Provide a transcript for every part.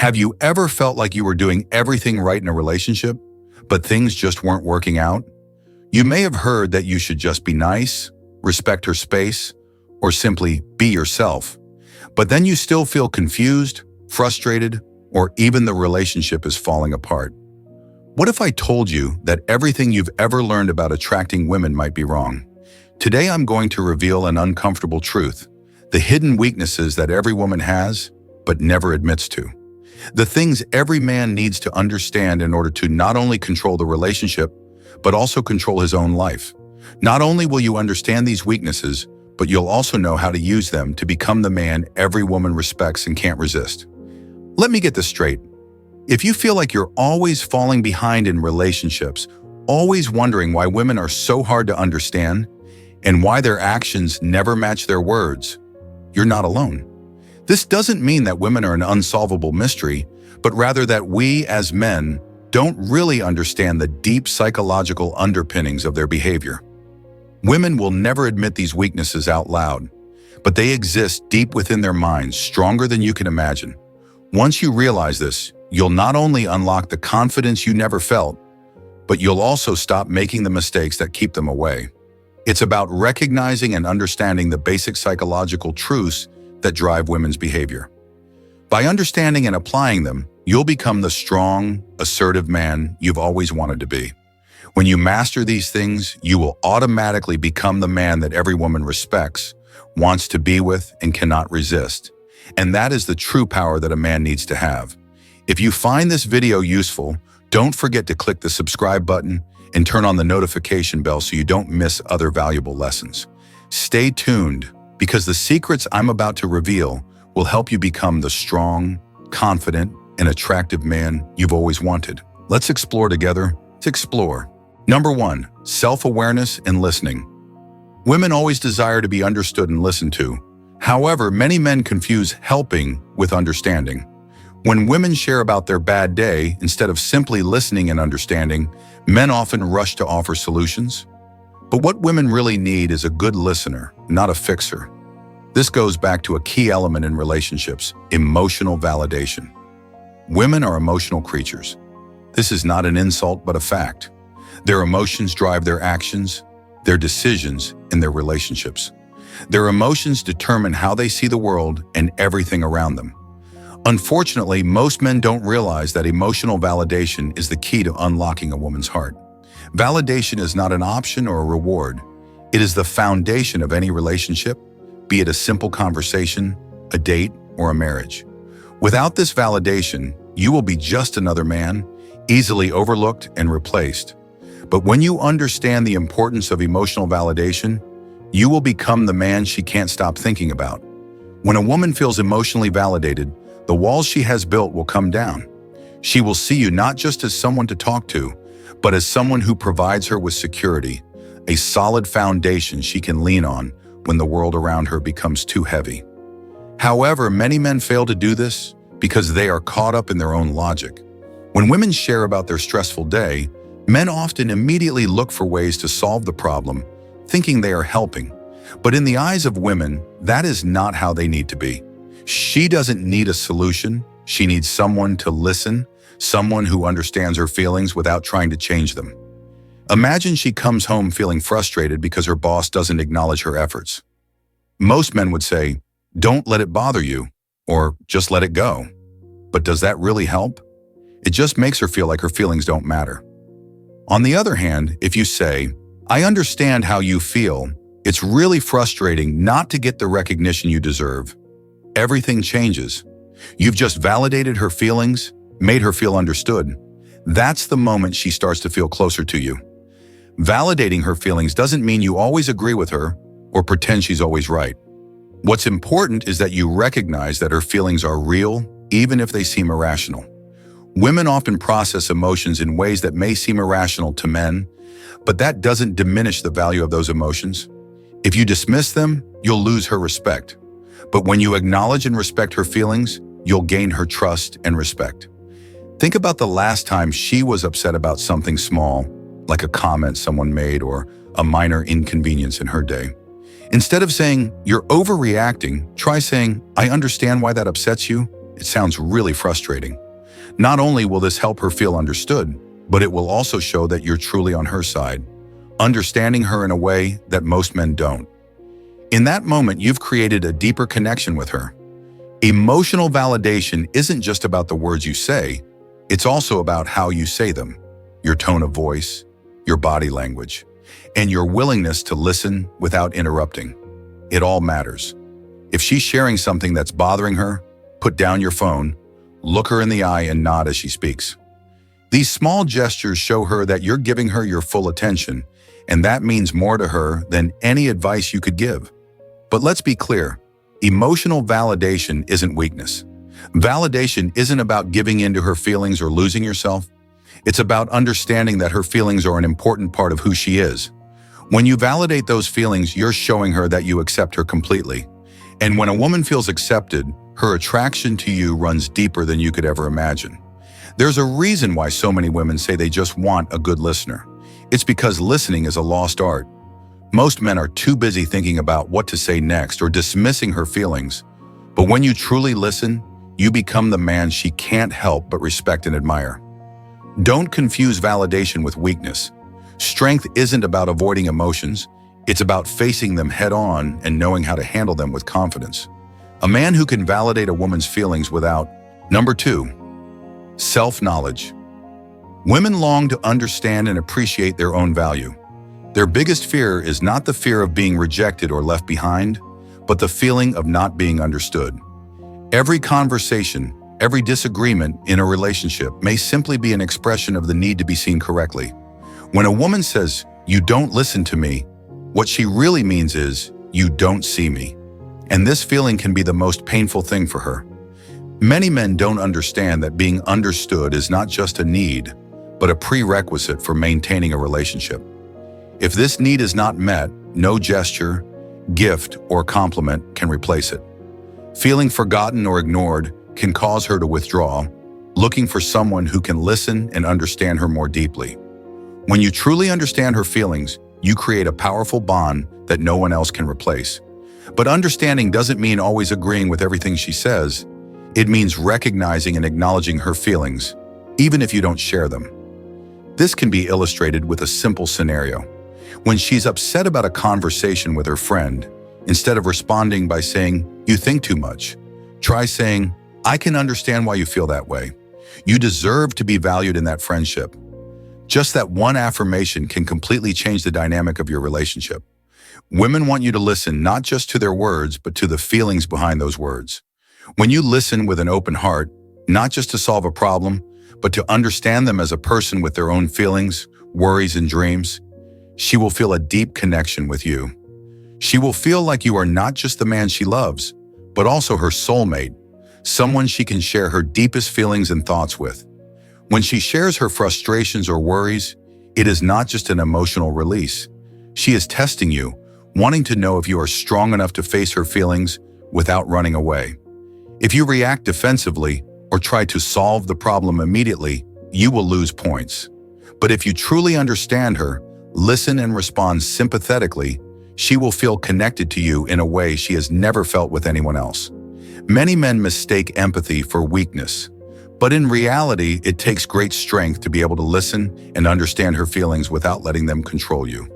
Have you ever felt like you were doing everything right in a relationship, but things just weren't working out? You may have heard that you should just be nice, respect her space, or simply be yourself. But then you still feel confused, frustrated, or even the relationship is falling apart. What if I told you that everything you've ever learned about attracting women might be wrong? Today I'm going to reveal an uncomfortable truth, the hidden weaknesses that every woman has, but never admits to. The things every man needs to understand in order to not only control the relationship, but also control his own life. Not only will you understand these weaknesses, but you'll also know how to use them to become the man every woman respects and can't resist. Let me get this straight. If you feel like you're always falling behind in relationships, always wondering why women are so hard to understand, and why their actions never match their words, you're not alone. This doesn't mean that women are an unsolvable mystery, but rather that we, as men, don't really understand the deep psychological underpinnings of their behavior. Women will never admit these weaknesses out loud, but they exist deep within their minds, stronger than you can imagine. Once you realize this, you'll not only unlock the confidence you never felt, but you'll also stop making the mistakes that keep them away. It's about recognizing and understanding the basic psychological truths that drive women's behavior. By understanding and applying them, you'll become the strong, assertive man you've always wanted to be. When you master these things, you will automatically become the man that every woman respects, wants to be with, and cannot resist. And that is the true power that a man needs to have. If you find this video useful, don't forget to click the subscribe button and turn on the notification bell so you don't miss other valuable lessons. Stay tuned, because the secrets I'm about to reveal will help you become the strong, confident, and attractive man you've always wanted. Let's explore together. Let's explore. Number 1, self-awareness and listening. Women always desire to be understood and listened to. However, many men confuse helping with understanding. When women share about their bad day, instead of simply listening and understanding, men often rush to offer solutions. But what women really need is a good listener, not a fixer. This goes back to a key element in relationships: emotional validation. Women are emotional creatures. This is not an insult, but a fact. Their emotions drive their actions, their decisions, and their relationships. Their emotions determine how they see the world and everything around them. Unfortunately, most men don't realize that emotional validation is the key to unlocking a woman's heart. Validation is not an option or a reward. It is the foundation of any relationship, be it a simple conversation, a date, or a marriage. Without this validation, you will be just another man, easily overlooked and replaced. But when you understand the importance of emotional validation, you will become the man she can't stop thinking about. When a woman feels emotionally validated, the walls she has built will come down. She will see you not just as someone to talk to, but as someone who provides her with security, a solid foundation she can lean on when the world around her becomes too heavy. However, many men fail to do this because they are caught up in their own logic. When women share about their stressful day, men often immediately look for ways to solve the problem, thinking they are helping. But in the eyes of women, that is not how they need to be. She doesn't need a solution. She needs someone to listen, someone who understands her feelings without trying to change them. Imagine she comes home feeling frustrated because her boss doesn't acknowledge her efforts. Most men would say, "Don't let it bother you," or "just let it go." But does that really help? It just makes her feel like her feelings don't matter. On the other hand, if you say, "I understand how you feel. It's really frustrating not to get the recognition you deserve," everything changes. You've just validated her feelings, made her feel understood. That's the moment she starts to feel closer to you. Validating her feelings doesn't mean you always agree with her or pretend she's always right. What's important is that you recognize that her feelings are real, even if they seem irrational. Women often process emotions in ways that may seem irrational to men, but that doesn't diminish the value of those emotions. If you dismiss them, you'll lose her respect. But when you acknowledge and respect her feelings, you'll gain her trust and respect. Think about the last time she was upset about something small, like a comment someone made or a minor inconvenience in her day. Instead of saying, "You're overreacting," try saying, "I understand why that upsets you," it sounds really frustrating. Not only will this help her feel understood, but it will also show that you're truly on her side, understanding her in a way that most men don't. In that moment, you've created a deeper connection with her. Emotional validation isn't just about the words you say, it's also about how you say them, your tone of voice, your body language, and your willingness to listen without interrupting. It all matters. If she's sharing something that's bothering her, put down your phone, look her in the eye and nod as she speaks. These small gestures show her that you're giving her your full attention, and that means more to her than any advice you could give. But let's be clear, emotional validation isn't weakness. Validation isn't about giving in to her feelings or losing yourself. It's about understanding that her feelings are an important part of who she is. When you validate those feelings, you're showing her that you accept her completely. And when a woman feels accepted, her attraction to you runs deeper than you could ever imagine. There's a reason why so many women say they just want a good listener. It's because listening is a lost art. Most men are too busy thinking about what to say next or dismissing her feelings. But when you truly listen, you become the man she can't help but respect and admire. Don't confuse validation with weakness. Strength isn't about avoiding emotions. It's about facing them head-on and knowing how to handle them with confidence. A man who can validate a woman's feelings without. Number 2, self-knowledge. Women long to understand and appreciate their own value. Their biggest fear is not the fear of being rejected or left behind, but the feeling of not being understood. Every conversation, every disagreement in a relationship may simply be an expression of the need to be seen correctly. When a woman says, "You don't listen to me," what she really means is, "You don't see me." And this feeling can be the most painful thing for her. Many men don't understand that being understood is not just a need, but a prerequisite for maintaining a relationship. If this need is not met, no gesture, gift, or compliment can replace it. Feeling forgotten or ignored can cause her to withdraw, looking for someone who can listen and understand her more deeply. When you truly understand her feelings, you create a powerful bond that no one else can replace. But understanding doesn't mean always agreeing with everything she says. It means recognizing and acknowledging her feelings, even if you don't share them. This can be illustrated with a simple scenario. When she's upset about a conversation with her friend, instead of responding by saying, "You think too much," try saying, "I can understand why you feel that way. You deserve to be valued in that friendship." Just that one affirmation can completely change the dynamic of your relationship. Women want you to listen not just to their words, but to the feelings behind those words. When you listen with an open heart, not just to solve a problem, but to understand them as a person with their own feelings, worries, and dreams, she will feel a deep connection with you. She will feel like you are not just the man she loves, but also her soulmate, someone she can share her deepest feelings and thoughts with. When she shares her frustrations or worries, it is not just an emotional release. She is testing you, wanting to know if you are strong enough to face her feelings without running away. If you react defensively or try to solve the problem immediately, you will lose points. But if you truly understand her, listen and respond sympathetically, she will feel connected to you in a way she has never felt with anyone else. Many men mistake empathy for weakness, but in reality, it takes great strength to be able to listen and understand her feelings without letting them control you.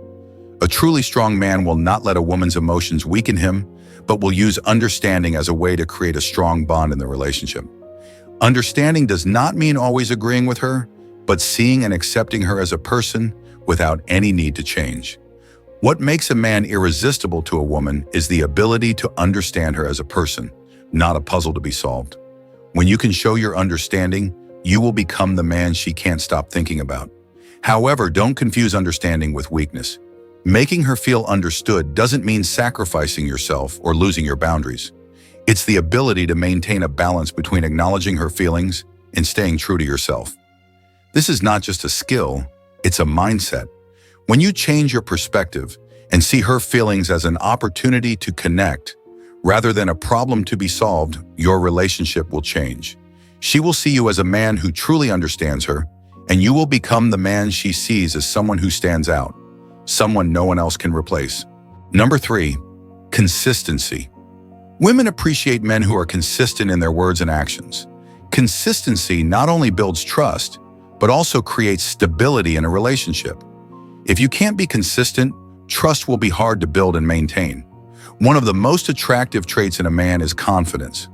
A truly strong man will not let a woman's emotions weaken him, but will use understanding as a way to create a strong bond in the relationship. Understanding does not mean always agreeing with her, but seeing and accepting her as a person without any need to change. What makes a man irresistible to a woman is the ability to understand her as a person, not a puzzle to be solved. When you can show your understanding, you will become the man she can't stop thinking about. However, don't confuse understanding with weakness. Making her feel understood doesn't mean sacrificing yourself or losing your boundaries. It's the ability to maintain a balance between acknowledging her feelings and staying true to yourself. This is not just a skill, it's a mindset. When you change your perspective and see her feelings as an opportunity to connect, rather than a problem to be solved, your relationship will change. She will see you as a man who truly understands her, and you will become the man she sees as someone who stands out, someone no one else can replace. Number 3, consistency. Women appreciate men who are consistent in their words and actions. Consistency not only builds trust, but also creates stability in a relationship. If you can't be consistent, trust will be hard to build and maintain. One of the most attractive traits in a man is confidence.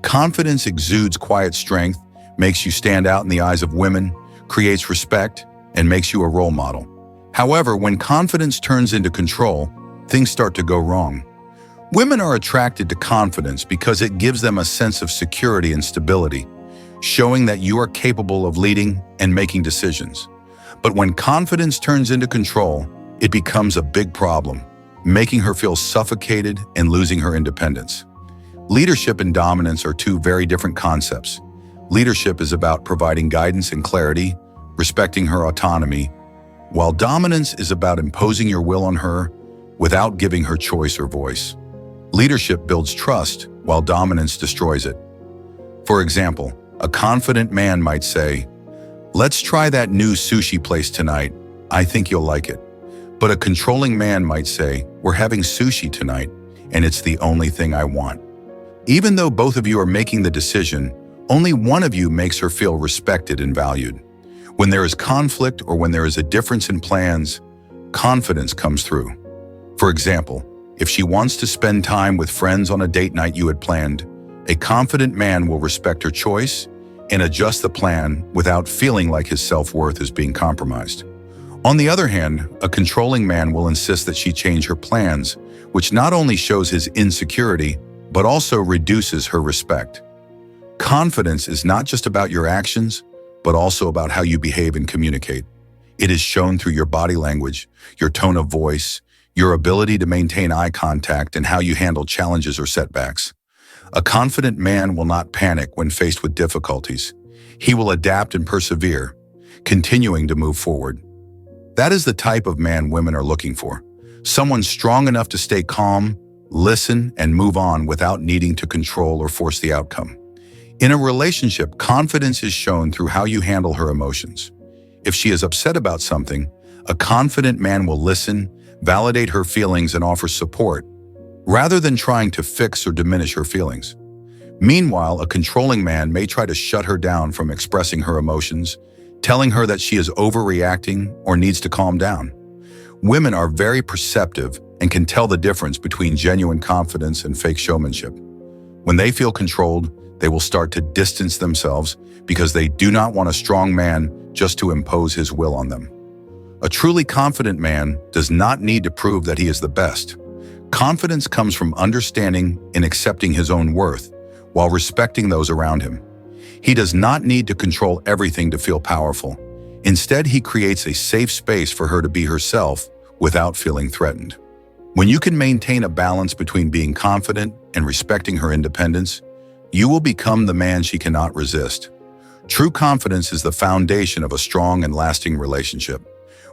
Confidence exudes quiet strength, makes you stand out in the eyes of women, creates respect, and makes you a role model. However, when confidence turns into control, things start to go wrong. Women are attracted to confidence because it gives them a sense of security and stability, showing that you are capable of leading and making decisions. But when confidence turns into control, it becomes a big problem, making her feel suffocated and losing her independence. Leadership and dominance are two very different concepts. Leadership is about providing guidance and clarity, respecting her autonomy, while dominance is about imposing your will on her without giving her choice or voice. Leadership builds trust, while dominance destroys it. For example, a confident man might say, "Let's try that new sushi place tonight. I think you'll like it." But a controlling man might say, "We're having sushi tonight, and it's the only thing I want." Even though both of you are making the decision, only one of you makes her feel respected and valued. When there is conflict or when there is a difference in plans, confidence comes through. For example, if she wants to spend time with friends on a date night you had planned, a confident man will respect her choice and adjust the plan without feeling like his self-worth is being compromised. On the other hand, a controlling man will insist that she change her plans, which not only shows his insecurity, but also reduces her respect. Confidence is not just about your actions, but also about how you behave and communicate. It is shown through your body language, your tone of voice, your ability to maintain eye contact, and how you handle challenges or setbacks. A confident man will not panic when faced with difficulties. He will adapt and persevere, continuing to move forward. That is the type of man women are looking for. Someone strong enough to stay calm, listen, and move on without needing to control or force the outcome. In a relationship, confidence is shown through how you handle her emotions. If she is upset about something, a confident man will listen, validate her feelings, and offer support, rather than trying to fix or diminish her feelings. Meanwhile, a controlling man may try to shut her down from expressing her emotions, telling her that she is overreacting or needs to calm down. Women are very perceptive and can tell the difference between genuine confidence and fake showmanship. When they feel controlled, they will start to distance themselves because they do not want a strong man just to impose his will on them. A truly confident man does not need to prove that he is the best. Confidence comes from understanding and accepting his own worth while respecting those around him. He does not need to control everything to feel powerful. Instead, he creates a safe space for her to be herself without feeling threatened. When you can maintain a balance between being confident and respecting her independence, you will become the man she cannot resist. True confidence is the foundation of a strong and lasting relationship.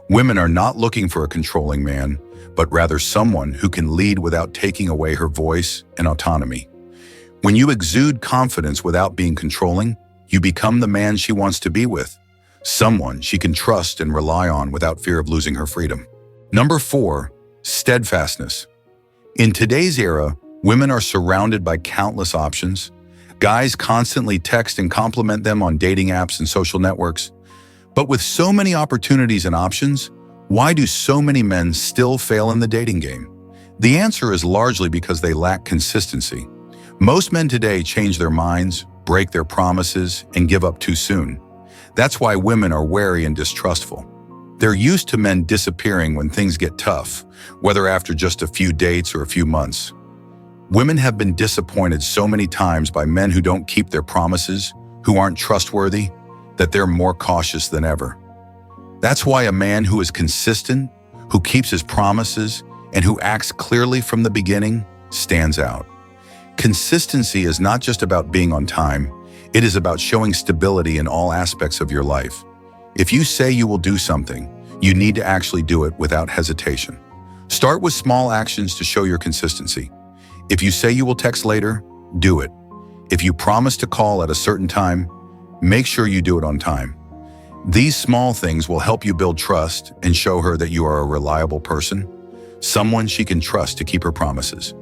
Women are not looking for a controlling man, but rather someone who can lead without taking away her voice and autonomy. When you exude confidence without being controlling, you become the man she wants to be with, someone she can trust and rely on without fear of losing her freedom. Number 4, steadfastness. In today's era, women are surrounded by countless options. Guys constantly text and compliment them on dating apps and social networks. But with so many opportunities and options, why do so many men still fail in the dating game? The answer is largely because they lack consistency. Most men today change their minds, break their promises, and give up too soon. That's why women are wary and distrustful. They're used to men disappearing when things get tough, whether after just a few dates or a few months. Women have been disappointed so many times by men who don't keep their promises, who aren't trustworthy, that they're more cautious than ever. That's why a man who is consistent, who keeps his promises, and who acts clearly from the beginning stands out. Consistency is not just about being on time, it is about showing stability in all aspects of your life. If you say you will do something, you need to actually do it without hesitation. Start with small actions to show your consistency. If you say you will text later, do it. If you promise to call at a certain time, make sure you do it on time. These small things will help you build trust and show her that you are a reliable person, someone she can trust to keep her promises.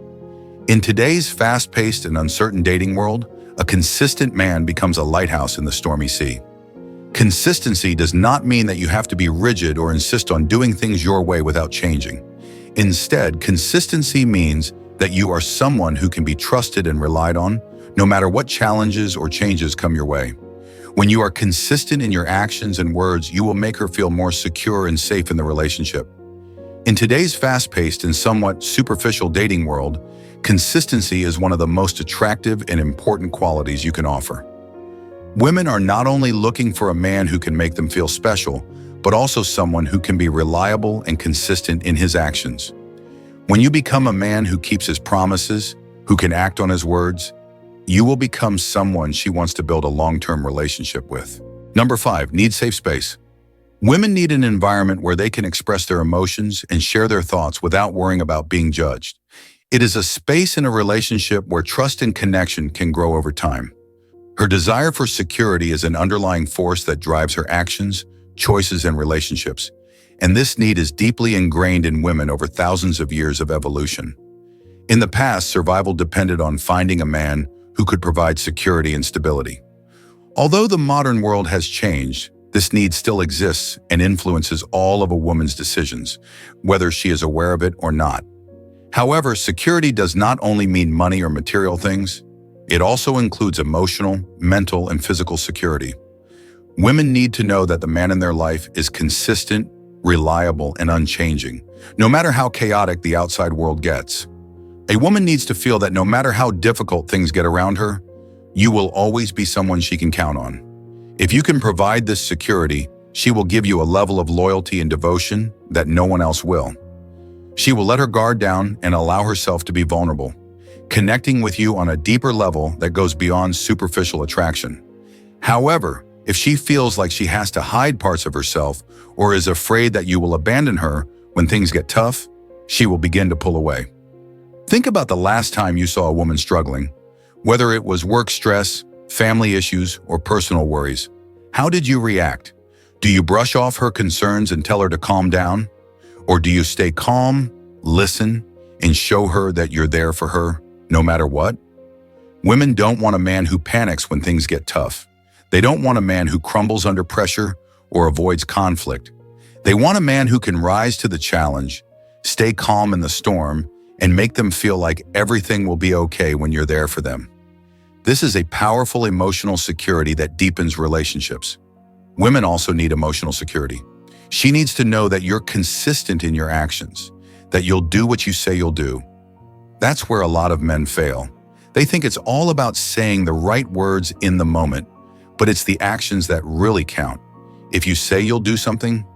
In today's fast-paced and uncertain dating world, a consistent man becomes a lighthouse in the stormy sea. Consistency does not mean that you have to be rigid or insist on doing things your way without changing. Instead, consistency means that you are someone who can be trusted and relied on, no matter what challenges or changes come your way. When you are consistent in your actions and words, you will make her feel more secure and safe in the relationship. In today's fast-paced and somewhat superficial dating world, consistency is one of the most attractive and important qualities you can offer. Women are not only looking for a man who can make them feel special, but also someone who can be reliable and consistent in his actions. When you become a man who keeps his promises, who can act on his words, you will become someone she wants to build a long-term relationship with. Number 5, need safe space. Women need an environment where they can express their emotions and share their thoughts without worrying about being judged. It is a space in a relationship where trust and connection can grow over time. Her desire for security is an underlying force that drives her actions, choices, and relationships, and this need is deeply ingrained in women over thousands of years of evolution. In the past, survival depended on finding a man who could provide security and stability. Although the modern world has changed, this need still exists and influences all of a woman's decisions, whether she is aware of it or not. However, security does not only mean money or material things. It also includes emotional, mental, and physical security. Women need to know that the man in their life is consistent, reliable, and unchanging, no matter how chaotic the outside world gets. A woman needs to feel that no matter how difficult things get around her, you will always be someone she can count on. If you can provide this security, she will give you a level of loyalty and devotion that no one else will. She will let her guard down and allow herself to be vulnerable, connecting with you on a deeper level that goes beyond superficial attraction. However, if she feels like she has to hide parts of herself or is afraid that you will abandon her when things get tough, she will begin to pull away. Think about the last time you saw a woman struggling, whether it was work stress, family issues, or personal worries. How did you react? Do you brush off her concerns and tell her to calm down? Or do you stay calm, listen, and show her that you're there for her, no matter what? Women don't want a man who panics when things get tough. They don't want a man who crumbles under pressure or avoids conflict. They want a man who can rise to the challenge, stay calm in the storm, and make them feel like everything will be okay when you're there for them. This is a powerful emotional security that deepens relationships. Women also need emotional security. She needs to know that you're consistent in your actions, that you'll do what you say you'll do. That's where a lot of men fail. They think it's all about saying the right words in the moment, but it's the actions that really count. If you say you'll do something,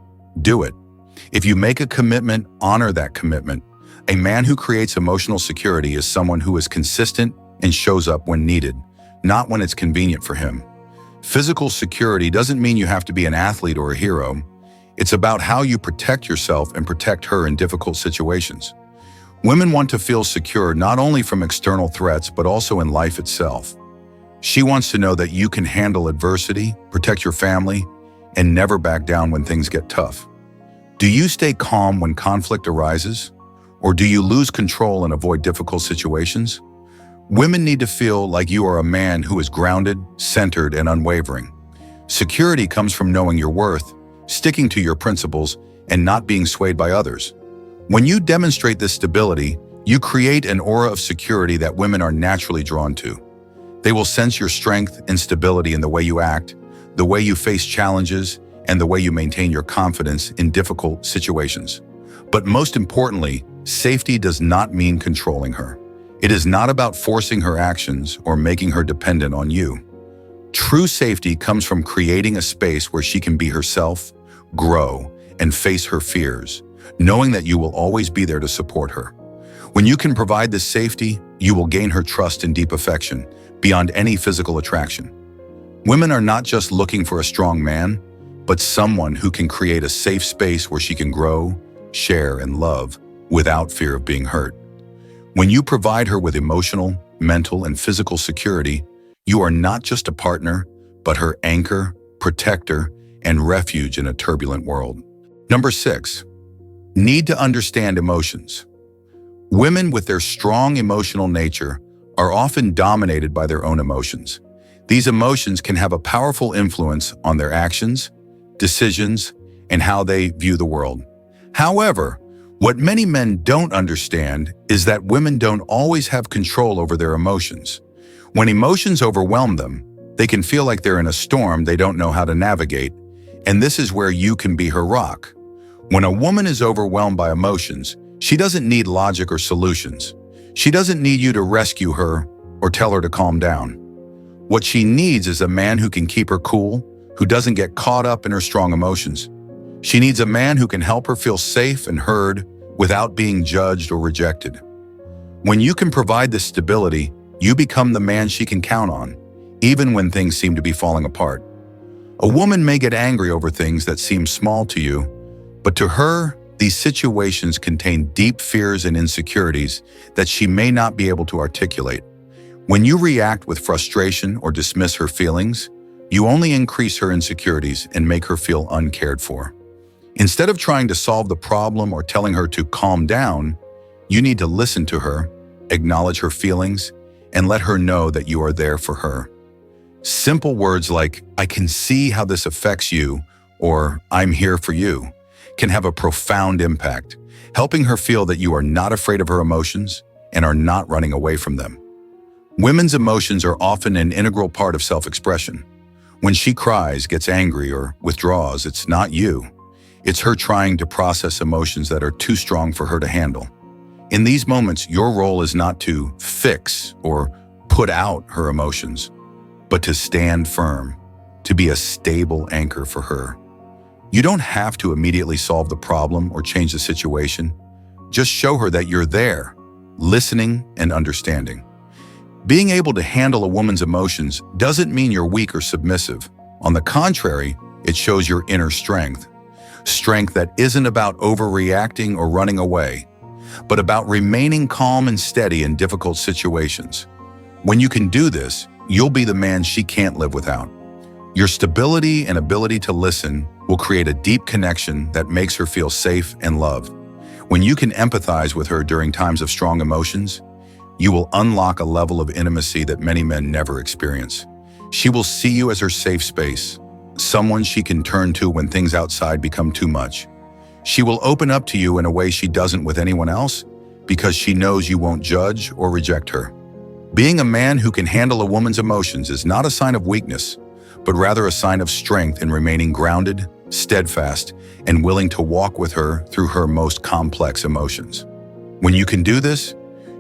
do it. If you make a commitment, honor that commitment. A man who creates emotional security is someone who is consistent and shows up when needed, not when it's convenient for him. Physical security doesn't mean you have to be an athlete or a hero. It's about how you protect yourself and protect her in difficult situations. Women want to feel secure not only from external threats, but also in life itself. She wants to know that you can handle adversity, protect your family, and never back down when things get tough. Do you stay calm when conflict arises? Or do you lose control and avoid difficult situations? Women need to feel like you are a man who is grounded, centered, and unwavering. Security comes from knowing your worth, sticking to your principles, and not being swayed by others. When you demonstrate this stability, you create an aura of security that women are naturally drawn to. They will sense your strength and stability in the way you act, the way you face challenges, and the way you maintain your confidence in difficult situations. But most importantly, safety does not mean controlling her. It is not about forcing her actions or making her dependent on you. True safety comes from creating a space where she can be herself, grow, and face her fears, knowing that you will always be there to support her. When you can provide this safety, you will gain her trust and deep affection beyond any physical attraction. Women are not just looking for a strong man, but someone who can create a safe space where she can grow, share, and love without fear of being hurt. When you provide her with emotional, mental, and physical security, you are not just a partner, but her anchor, protector, and refuge in a turbulent world. Number 6, need to understand emotions. Women with their strong emotional nature are often dominated by their own emotions. These emotions can have a powerful influence on their actions, decisions, and how they view the world. However, what many men don't understand is that women don't always have control over their emotions. When emotions overwhelm them, they can feel like they're in a storm they don't know how to navigate, and this is where you can be her rock. When a woman is overwhelmed by emotions, she doesn't need logic or solutions. She doesn't need you to rescue her or tell her to calm down. What she needs is a man who can keep her cool, who doesn't get caught up in her strong emotions. She needs a man who can help her feel safe and heard without being judged or rejected. When you can provide this stability, you become the man she can count on, even when things seem to be falling apart. A woman may get angry over things that seem small to you, but to her, these situations contain deep fears and insecurities that she may not be able to articulate. When you react with frustration or dismiss her feelings, you only increase her insecurities and make her feel uncared for. Instead of trying to solve the problem or telling her to calm down, you need to listen to her, acknowledge her feelings, and let her know that you are there for her. Simple words like, "I can see how this affects you," or "I'm here for you," can have a profound impact, helping her feel that you are not afraid of her emotions and are not running away from them. Women's emotions are often an integral part of self-expression. When she cries, gets angry, or withdraws, it's not you. It's her trying to process emotions that are too strong for her to handle. In these moments, your role is not to fix or put out her emotions, but to stand firm, to be a stable anchor for her. You don't have to immediately solve the problem or change the situation. Just show her that you're there, listening and understanding. Being able to handle a woman's emotions doesn't mean you're weak or submissive. On the contrary, it shows your inner strength. Strength that isn't about overreacting or running away, but about remaining calm and steady in difficult situations. When you can do this, you'll be the man she can't live without. Your stability and ability to listen will create a deep connection that makes her feel safe and loved. When you can empathize with her during times of strong emotions, you will unlock a level of intimacy that many men never experience. She will see you as her safe space, someone she can turn to when things outside become too much. She will open up to you in a way she doesn't with anyone else because she knows you won't judge or reject her. Being a man who can handle a woman's emotions is not a sign of weakness, but rather a sign of strength in remaining grounded, steadfast, and willing to walk with her through her most complex emotions. When you can do this,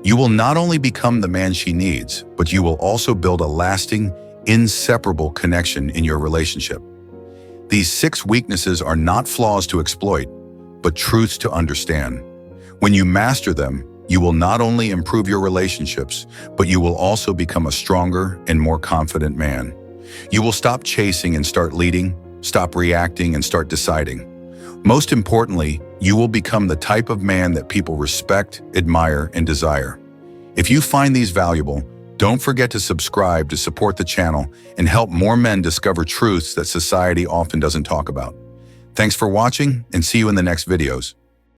you will not only become the man she needs, but you will also build a lasting, inseparable connection in your relationship. These 6 weaknesses are not flaws to exploit, but truths to understand. When you master them, you will not only improve your relationships, but you will also become a stronger and more confident man. You will stop chasing and start leading, stop reacting and start deciding. Most importantly, you will become the type of man that people respect, admire, and desire. If you find these valuable, don't forget to subscribe to support the channel and help more men discover truths that society often doesn't talk about. Thanks for watching, and see you in the next videos.